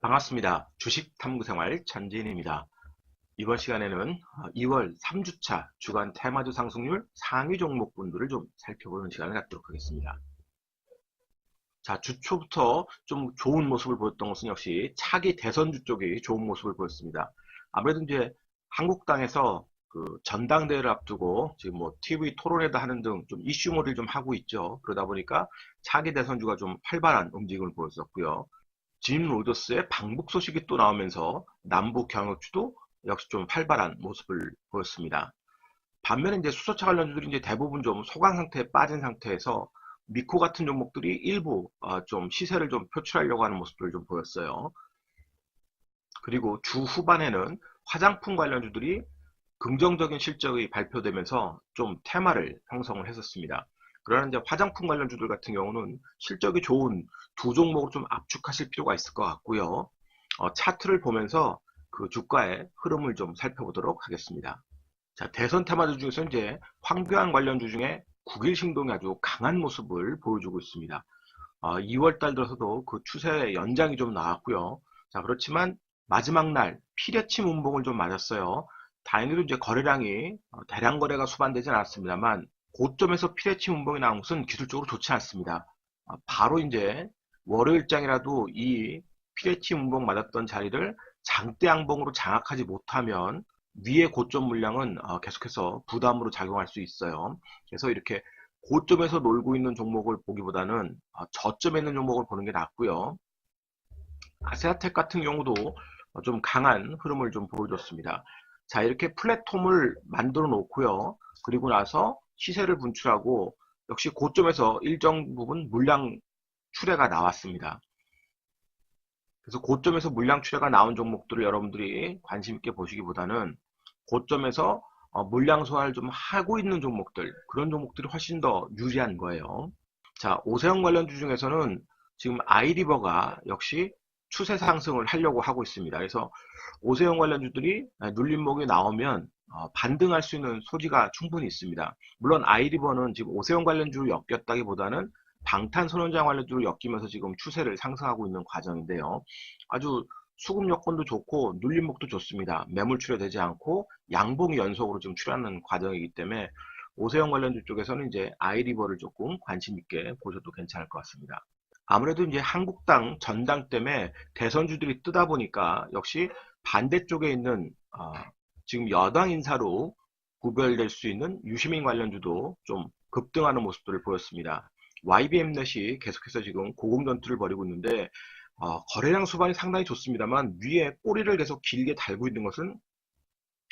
반갑습니다. 주식탐구생활 전진입니다. 이번 시간에는 2월 3주차 주간 테마주 상승률 상위 종목분들을 좀 살펴보는 시간을 갖도록 하겠습니다. 자, 주초부터 좀 좋은 모습을 보였던 것은 역시 차기 대선주 쪽이 좋은 모습을 보였습니다. 아무래도 이제 한국당에서 그 전당대회를 앞두고 지금 뭐 TV 토론회도 하는 등 좀 이슈몰이를 좀 하고 있죠. 그러다 보니까 차기 대선주가 좀 활발한 움직임을 보였었고요. 짐 로저스의 방북 소식이 또 나오면서 남북 경협주도 역시 좀 활발한 모습을 보였습니다. 반면에 이제 수소차 관련주들이 이제 대부분 좀 소강 상태에 빠진 상태에서 미코 같은 종목들이 일부 좀 시세를 좀 표출하려고 하는 모습을 좀 보였어요. 그리고 주 후반에는 화장품 관련주들이 긍정적인 실적이 발표되면서 좀 테마를 형성을 했었습니다. 그러나 이제 화장품 관련주들 같은 경우는 실적이 좋은 두 종목을 좀 압축하실 필요가 있을 것 같고요. 차트를 보면서 그 주가의 흐름을 좀 살펴보도록 하겠습니다. 자, 대선 테마주 중에서 이제 황교안 관련주 중에 국일 신동이 아주 강한 모습을 보여주고 있습니다. 2월 달 들어서도 그 추세 연장이 좀 나왔고요. 자, 그렇지만 마지막 날 피뢰침 운봉을 좀 맞았어요. 다행히도 이제 거래량이 대량 거래가 수반되진 않았습니다만 고점에서 피뢰침 운봉이 나온 것은 기술적으로 좋지 않습니다. 바로 이제 월요일장이라도 이 피뢰침 운봉 맞았던 자리를 장대 양봉으로 장악하지 못하면 위의 고점 물량은 계속해서 부담으로 작용할 수 있어요. 그래서 이렇게 고점에서 놀고 있는 종목을 보기보다는 저점에 있는 종목을 보는 게 낫고요. 아세아텍 같은 경우도 좀 강한 흐름을 좀 보여줬습니다. 자, 이렇게 플랫폼을 만들어 놓고요. 그리고 나서 시세를 분출하고 역시 고점에서 일정 부분 물량 출회가 나왔습니다. 그래서 고점에서 물량 출회가 나온 종목들을 여러분들이 관심 있게 보시기보다는 고점에서 물량 소화를 좀 하고 있는 종목들, 그런 종목들이 훨씬 더 유리한 거예요. 자, 오세훈 관련주 중에서는 지금 아이리버가 역시 추세 상승을 하려고 하고 있습니다. 그래서 오세훈 관련주들이 눌림목이 나오면 반등할 수 있는 소지가 충분히 있습니다. 물론 아이리버는 지금 오세훈 관련주로 엮였다기보다는 방탄소년단 관련주로 엮이면서 지금 추세를 상승하고 있는 과정인데요. 아주 수급 여건도 좋고 눌림목도 좋습니다. 매물 출회되지 않고 양봉이 연속으로 지금 출하는 과정이기 때문에 오세훈 관련주 쪽에서는 이제 아이리버를 조금 관심 있게 보셔도 괜찮을 것 같습니다. 아무래도 이제 한국당 전당 때문에 대선주들이 뜨다 보니까 역시 반대쪽에 있는 지금 여당 인사로 구별될 수 있는 유시민 관련주도 좀 급등하는 모습들을 보였습니다. YBM넷이 계속해서 지금 고공전투를 벌이고 있는데 거래량 수반이 상당히 좋습니다만 위에 꼬리를 계속 길게 달고 있는 것은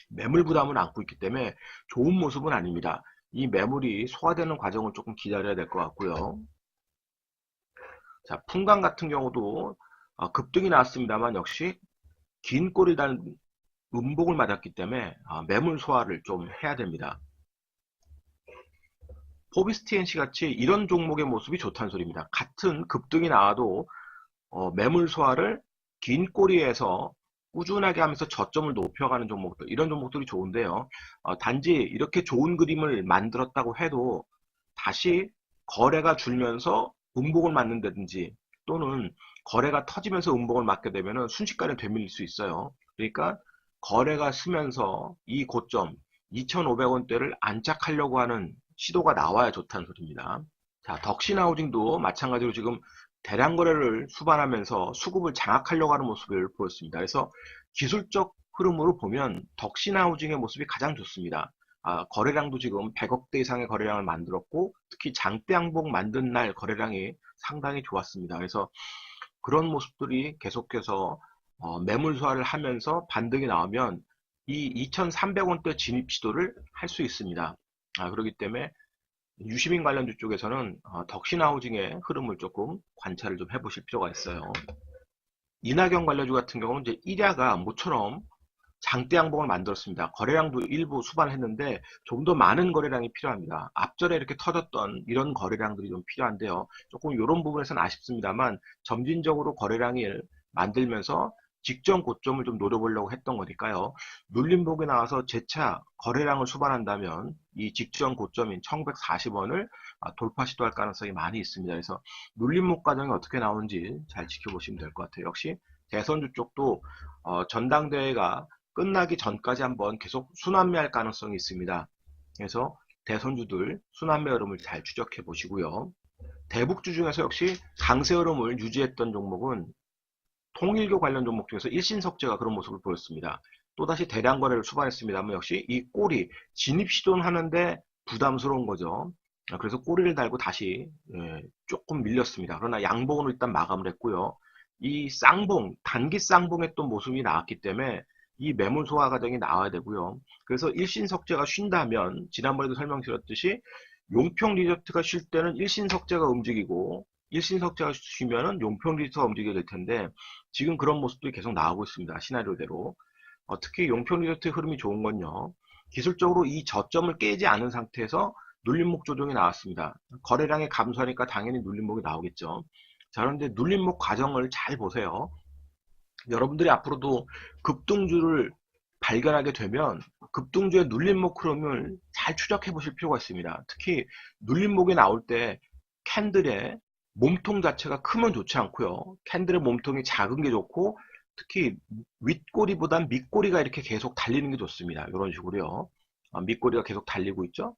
매물 부담을 안고 있기 때문에 좋은 모습은 아닙니다. 이 매물이 소화되는 과정을 조금 기다려야 될 것 같고요. 자, 풍강 같은 경우도 급등이 나왔습니다만 역시 긴 꼬리 단 음봉을 맞았기 때문에 매물 소화를 좀 해야 됩니다. 포비스TNC 같이 이런 종목의 모습이 좋다는 소리입니다. 같은 급등이 나와도 매물 소화를 긴 꼬리에서 꾸준하게 하면서 저점을 높여가는 종목들, 이런 종목들이 좋은데요. 단지 이렇게 좋은 그림을 만들었다고 해도 다시 거래가 줄면서 음봉을 맞는다든지 또는 거래가 터지면서 음봉을 맞게 되면 순식간에 되밀릴 수 있어요. 그러니까 거래가 쓰면서 이 고점 2,500원대를 안착하려고 하는 시도가 나와야 좋다는 소리입니다. 자, 덕신하우징도 마찬가지로 지금 대량 거래를 수반하면서 수급을 장악하려고 하는 모습을 보였습니다. 그래서 기술적 흐름으로 보면 덕신하우징의 모습이 가장 좋습니다. 거래량도 지금 100억대 이상의 거래량을 만들었고 특히 장대 양봉 만든 날 거래량이 상당히 좋았습니다. 그래서 그런 모습들이 계속해서 매물 소화를 하면서 반등이 나오면 이 2,300원대 진입 시도를 할 수 있습니다. 그렇기 때문에 유시민 관련주 쪽에서는 덕신하우징의 흐름을 조금 관찰을 좀 해보실 필요가 있어요. 이낙연 관련주 같은 경우는 이제 일야가 모처럼 장대 양봉을 만들었습니다. 거래량도 일부 수반했는데 좀 더 많은 거래량이 필요합니다. 앞전에 이렇게 터졌던 이런 거래량들이 좀 필요한데요. 조금 이런 부분에서는 아쉽습니다만 점진적으로 거래량을 만들면서 직전 고점을 좀 노려보려고 했던 거니까요. 눌림목이 나와서 재차 거래량을 수반한다면 이 직전 고점인 1940원을 돌파 시도할 가능성이 많이 있습니다. 그래서 눌림목 과정이 어떻게 나오는지 잘 지켜보시면 될 것 같아요. 역시 대선주 쪽도 전당대회가 끝나기 전까지 한번 계속 순환매할 가능성이 있습니다. 그래서 대선주들 순환매 흐름을 잘 추적해 보시고요. 대북주 중에서 역시 강세 흐름을 유지했던 종목은 통일교 관련 종목 중에서 일신석재가 그런 모습을 보였습니다. 또다시 대량 거래를 수반했습니다만 역시 이 꼬리 진입 시도는 하는데 부담스러운 거죠. 그래서 꼬리를 달고 다시 조금 밀렸습니다. 그러나 양봉으로 일단 마감을 했고요. 이 쌍봉, 단기 쌍봉의 또 모습이 나왔기 때문에 이 매물 소화 과정이 나와야 되고요. 그래서 일신석재가 쉰다면 지난번에도 설명드렸듯이 용평 리조트가 쉴 때는 일신석재가 움직이고 일신석재가 쉬면은 용평 리조트가 움직여야 될 텐데 지금 그런 모습들이 계속 나오고 있습니다. 시나리오대로. 특히 용평 리조트의 흐름이 좋은 건요. 기술적으로 이 저점을 깨지 않은 상태에서 눌림목 조정이 나왔습니다. 거래량이 감소하니까 당연히 눌림목이 나오겠죠. 자, 그런데 눌림목 과정을 잘 보세요. 여러분들이 앞으로도 급등주를 발견하게 되면 급등주의 눌림목 흐름을 잘 추적해 보실 필요가 있습니다. 특히 눌림목이 나올 때 캔들의 몸통 자체가 크면 좋지 않고요. 캔들의 몸통이 작은 게 좋고 특히 윗꼬리보단 밑꼬리가 이렇게 계속 달리는 게 좋습니다. 이런 식으로요. 밑꼬리가 계속 달리고 있죠.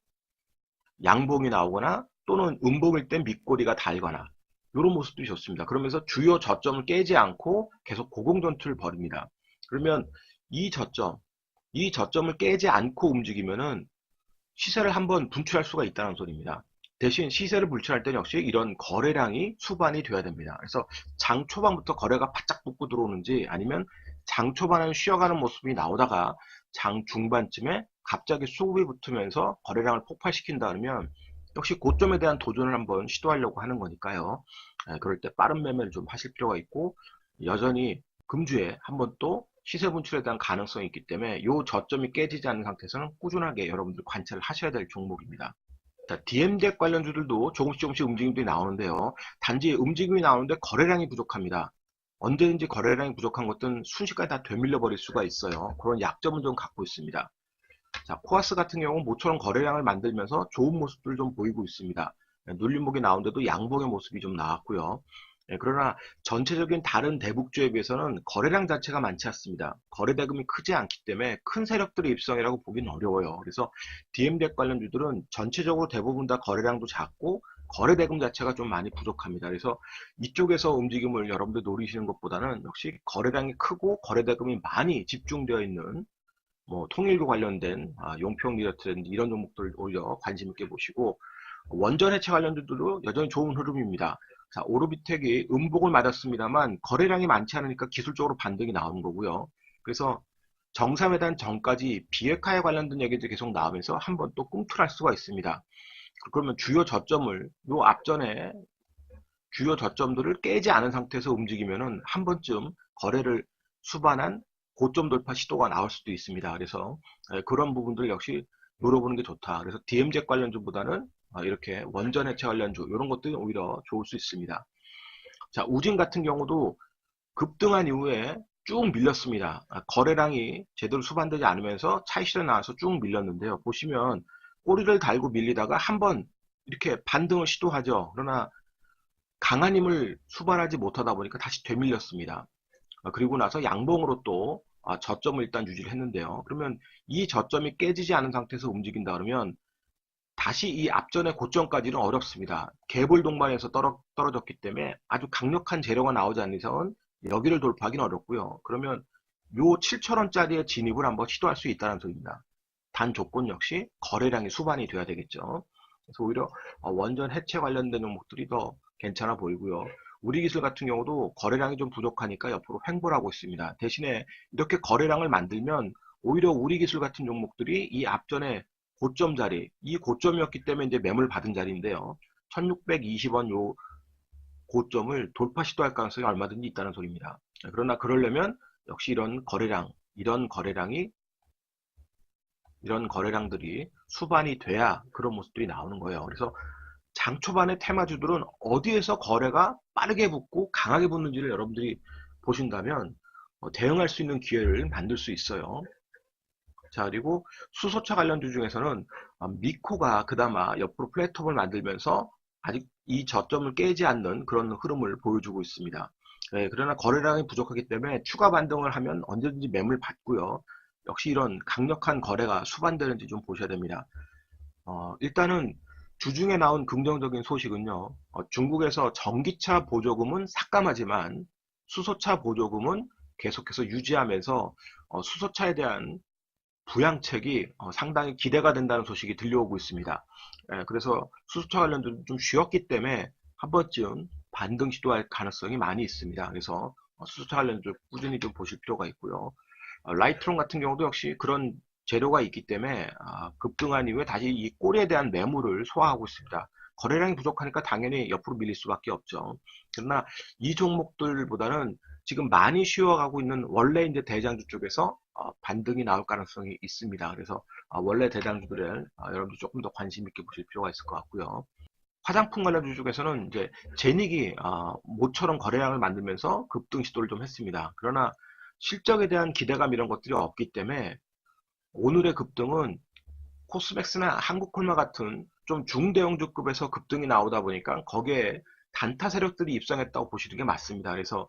양봉이 나오거나 또는 음봉일 땐 밑꼬리가 달거나 이런 모습들이 좋습니다. 그러면서 주요 저점을 깨지 않고 계속 고공전투를 벌입니다. 그러면 이 저점을 깨지 않고 움직이면은 시세를 한번 분출할 수가 있다는 소리입니다. 대신 시세를 분출할 때는 역시 이런 거래량이 수반이 돼야 됩니다. 그래서 장 초반부터 거래가 바짝 붙고 들어오는지 아니면 장 초반은 쉬어가는 모습이 나오다가 장 중반쯤에 갑자기 수급이 붙으면서 거래량을 폭발시킨다 그러면 역시 고점에 대한 도전을 한번 시도하려고 하는 거니까요. 그럴 때 빠른 매매를 좀 하실 필요가 있고 여전히 금주에 한번 또 시세 분출에 대한 가능성이 있기 때문에 이 저점이 깨지지 않는 상태에서는 꾸준하게 여러분들 관찰을 하셔야 될 종목입니다. 자, DMZ 관련주들도 조금씩 움직임들이 나오는데요. 단지 움직임이 나오는데 거래량이 부족합니다. 언제든지 거래량이 부족한 것들은 순식간에 다 되밀려 버릴 수가 있어요. 그런 약점은 좀 갖고 있습니다. 자, 코아스 같은 경우는 모처럼 거래량을 만들면서 좋은 모습들을 좀 보이고 있습니다. 눌림목이 나오는데도 양봉의 모습이 좀 나왔고요. 그러나 전체적인 다른 대북주에 비해서는 거래량 자체가 많지 않습니다. 거래 대금이 크지 않기 때문에 큰 세력들의 입성이라고 보기는 어려워요. 그래서 DMZ 관련주들은 전체적으로 대부분 다 거래량도 작고 거래 대금 자체가 좀 많이 부족합니다. 그래서 이쪽에서 움직임을 여러분들 노리시는 것보다는 역시 거래량이 크고 거래 대금이 많이 집중되어 있는 통일교 관련된 용평 리조트라든지 이런 종목들 오히려 관심 있게 보시고 원전 해체 관련주들도 여전히 좋은 흐름입니다. 자, 오르비텍이 음봉을 맞았습니다만 거래량이 많지 않으니까 기술적으로 반등이 나오는 거고요. 그래서 정상회담 전까지 비핵화에 관련된 얘기들이 계속 나오면서 한번 또 꿈틀할 수가 있습니다. 그러면 주요 저점을 요 앞전에 주요 저점들을 깨지 않은 상태에서 움직이면은 한 번쯤 거래를 수반한 고점 돌파 시도가 나올 수도 있습니다. 그래서 그런 부분들 역시 노려보는 게 좋다. 그래서 DMZ 관련주보다는 이렇게 원전 해체 관련주 이런 것들이 오히려 좋을 수 있습니다. 자, 우진 같은 경우도 급등한 이후에 쭉 밀렸습니다. 거래량이 제대로 수반되지 않으면서 차익실에 나와서 쭉 밀렸는데요. 보시면 꼬리를 달고 밀리다가 한번 이렇게 반등을 시도하죠. 그러나 강한 힘을 수반하지 못하다 보니까 다시 되밀렸습니다. 그리고 나서 양봉으로 또 저점을 일단 유지를 했는데요. 그러면 이 저점이 깨지지 않은 상태에서 움직인다 그러면 다시 이 앞전의 고점까지는 어렵습니다. 개볼 동반에서 떨어졌기 때문에 아주 강력한 재료가 나오지 않는 이상은 여기를 돌파하기는 어렵고요. 그러면 요 7,000원짜리의 진입을 한번 시도할 수 있다는 소리입니다. 단 조건 역시 거래량이 수반이 돼야 되겠죠. 그래서 오히려 원전 해체 관련된 종목들이 더 괜찮아 보이고요. 우리기술 같은 경우도 거래량이 좀 부족하니까 옆으로 횡보를 하고 있습니다. 대신에 이렇게 거래량을 만들면 오히려 우리기술 같은 종목들이 이 앞전에 고점 자리, 이 고점이었기 때문에 이제 매물 받은 자리인데요. 1620원 요 고점을 돌파 시도할 가능성이 얼마든지 있다는 소리입니다. 그러나 그러려면 역시 이런 거래량들이 수반이 돼야 그런 모습들이 나오는 거예요. 그래서 장 초반의 테마주들은 어디에서 거래가 빠르게 붙고 강하게 붙는지를 여러분들이 보신다면 대응할 수 있는 기회를 만들 수 있어요. 자, 그리고 수소차 관련주 중에서는 미코가 그나마 옆으로 플랫폼을 만들면서 아직 이 저점을 깨지 않는 그런 흐름을 보여주고 있습니다. 네, 그러나 거래량이 부족하기 때문에 추가 반등을 하면 언제든지 매물 받고요. 역시 이런 강력한 거래가 수반되는지 좀 보셔야 됩니다. 일단은 주중에 나온 긍정적인 소식은요. 중국에서 전기차 보조금은 삭감하지만 수소차 보조금은 계속해서 유지하면서 수소차에 대한 부양책이 상당히 기대가 된다는 소식이 들려오고 있습니다. 그래서 수소차 관련도 좀 쉬었기 때문에 한 번쯤 반등 시도할 가능성이 많이 있습니다. 그래서 수소차 관련도 꾸준히 좀 보실 필요가 있고요. 라이트론 같은 경우도 역시 그런 재료가 있기 때문에 급등한 이후에 다시 이 꼴에 대한 매물을 소화하고 있습니다. 거래량이 부족하니까 당연히 옆으로 밀릴 수밖에 없죠. 그러나 이 종목들보다는 지금 많이 쉬어가고 있는 원래 이제 대장주 쪽에서 반등이 나올 가능성이 있습니다. 그래서 원래 대장주들을 여러분들 조금 더 관심 있게 보실 필요가 있을 것 같고요. 화장품 관련주 쪽에서는 이제 제닉이 모처럼 거래량을 만들면서 급등 시도를 좀 했습니다. 그러나 실적에 대한 기대감 이런 것들이 없기 때문에 오늘의 급등은 코스맥스나 한국콜마 같은 좀 중대형주급에서 급등이 나오다 보니까 거기에 단타 세력들이 입성했다고 보시는 게 맞습니다. 그래서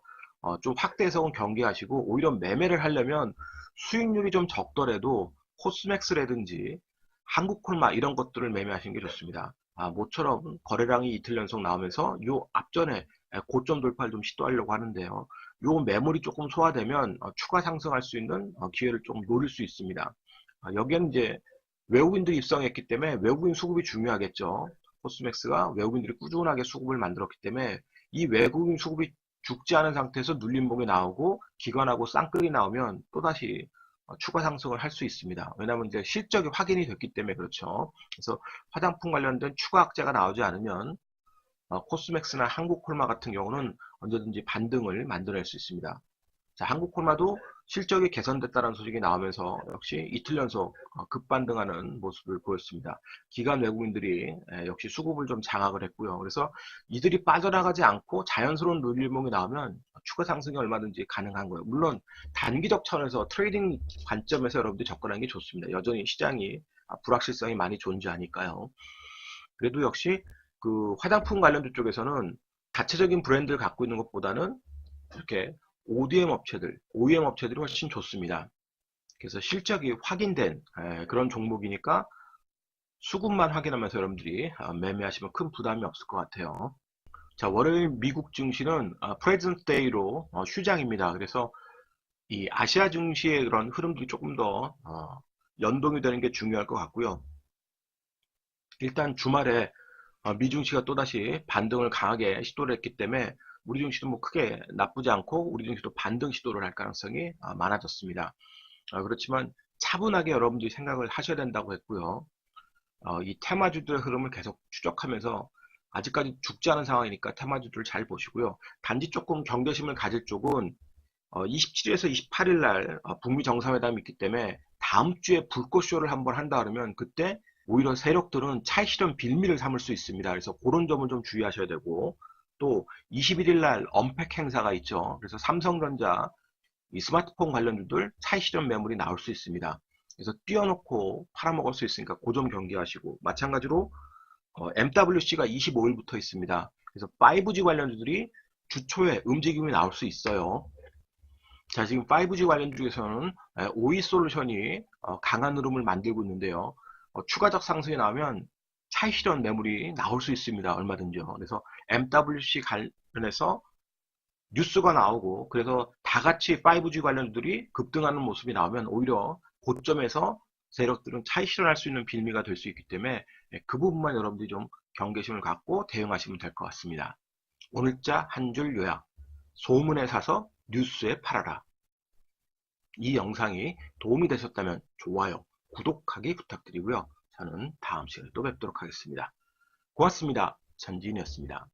좀 확대 해석은 경계하시고 오히려 매매를 하려면 수익률이 좀 적더라도 코스맥스라든지 한국콜마 이런 것들을 매매하시는 게 좋습니다. 모처럼 거래량이 이틀 연속 나오면서 요 앞전에 고점 돌파를 좀 시도하려고 하는데요. 요 매물이 조금 소화되면 추가 상승할 수 있는 기회를 좀 노릴 수 있습니다. 여기에는 이제 외국인들이 입성했기 때문에 외국인 수급이 중요하겠죠. 코스맥스가 외국인들이 꾸준하게 수급을 만들었기 때문에 이 외국인 수급이 죽지 않은 상태에서 눌림목이 나오고 기관하고 쌍끌이 나오면 또다시 추가 상승을 할 수 있습니다. 왜냐하면 이제 실적이 확인이 됐기 때문에 그렇죠. 그래서 화장품 관련된 추가 악재가 나오지 않으면 코스맥스나 한국콜마 같은 경우는 언제든지 반등을 만들어낼 수 있습니다. 자, 한국콜마도 실적이 개선됐다는 소식이 나오면서 역시 이틀 연속 급반등하는 모습을 보였습니다. 기관 외국인들이 역시 수급을 좀 장악을 했고요. 그래서 이들이 빠져나가지 않고 자연스러운 눌림목이 나오면 추가 상승이 얼마든지 가능한 거예요. 물론 단기적 차원에서 트레이딩 관점에서 여러분들이 접근하는 게 좋습니다. 여전히 시장이 불확실성이 많이 존재하니까요. 그래도 역시 그 화장품 관련주 쪽에서는 자체적인 브랜드를 갖고 있는 것보다는 이렇게 ODM 업체들, OEM 업체들이 훨씬 좋습니다. 그래서 실적이 확인된 그런 종목이니까 수급만 확인하면서 여러분들이 매매하시면 큰 부담이 없을 것 같아요. 자, 월요일 미국 증시는 프레젠트 데이로 휴장입니다. 그래서 이 아시아 증시의 그런 흐름들이 조금 더 연동이 되는 게 중요할 것 같고요. 일단 주말에 미증시가 또다시 반등을 강하게 시도를 했기 때문에 우리 증시도 뭐 크게 나쁘지 않고 우리 증시도 반등 시도를 할 가능성이 많아졌습니다. 그렇지만 차분하게 여러분들이 생각을 하셔야 된다고 했고요. 이 테마주들의 흐름을 계속 추적하면서 아직까지 죽지 않은 상황이니까 테마주들을 잘 보시고요. 단지 조금 경계심을 가질 쪽은 27일에서 28일 날 북미 정상회담이 있기 때문에 다음 주에 불꽃쇼를 한번 한다 그러면 그때 오히려 세력들은 차익 실현 빌미를 삼을 수 있습니다. 그래서 그런 점을 좀 주의하셔야 되고 또 21일 날 언팩 행사가 있죠. 그래서 삼성전자 이 스마트폰 관련주들 차익 실현 매물이 나올 수 있습니다. 그래서 띄워놓고 팔아먹을 수 있으니까 그 점 경계하시고 마찬가지로 MWC가 25일부터 있습니다. 그래서 5G 관련주들이 주 초에 움직임이 나올 수 있어요. 자, 지금 5G 관련 중에서는 OE솔루션이 강한 흐름을 만들고 있는데요. 추가적 상승이 나오면 차익 실현 매물이 나올 수 있습니다. 얼마든지요. 그래서 MWC 관련해서 뉴스가 나오고 그래서 다 같이 5G 관련들이 급등하는 모습이 나오면 오히려 고점에서 세력들은 차익 실현할 수 있는 빌미가 될 수 있기 때문에 그 부분만 여러분들이 좀 경계심을 갖고 대응하시면 될 것 같습니다. 오늘자 한 줄 요약. 소문에 사서 뉴스에 팔아라. 이 영상이 도움이 되셨다면 좋아요, 구독하기 부탁드리고요. 저는 다음 시간에 또 뵙도록 하겠습니다. 고맙습니다. 전지인이었습니다.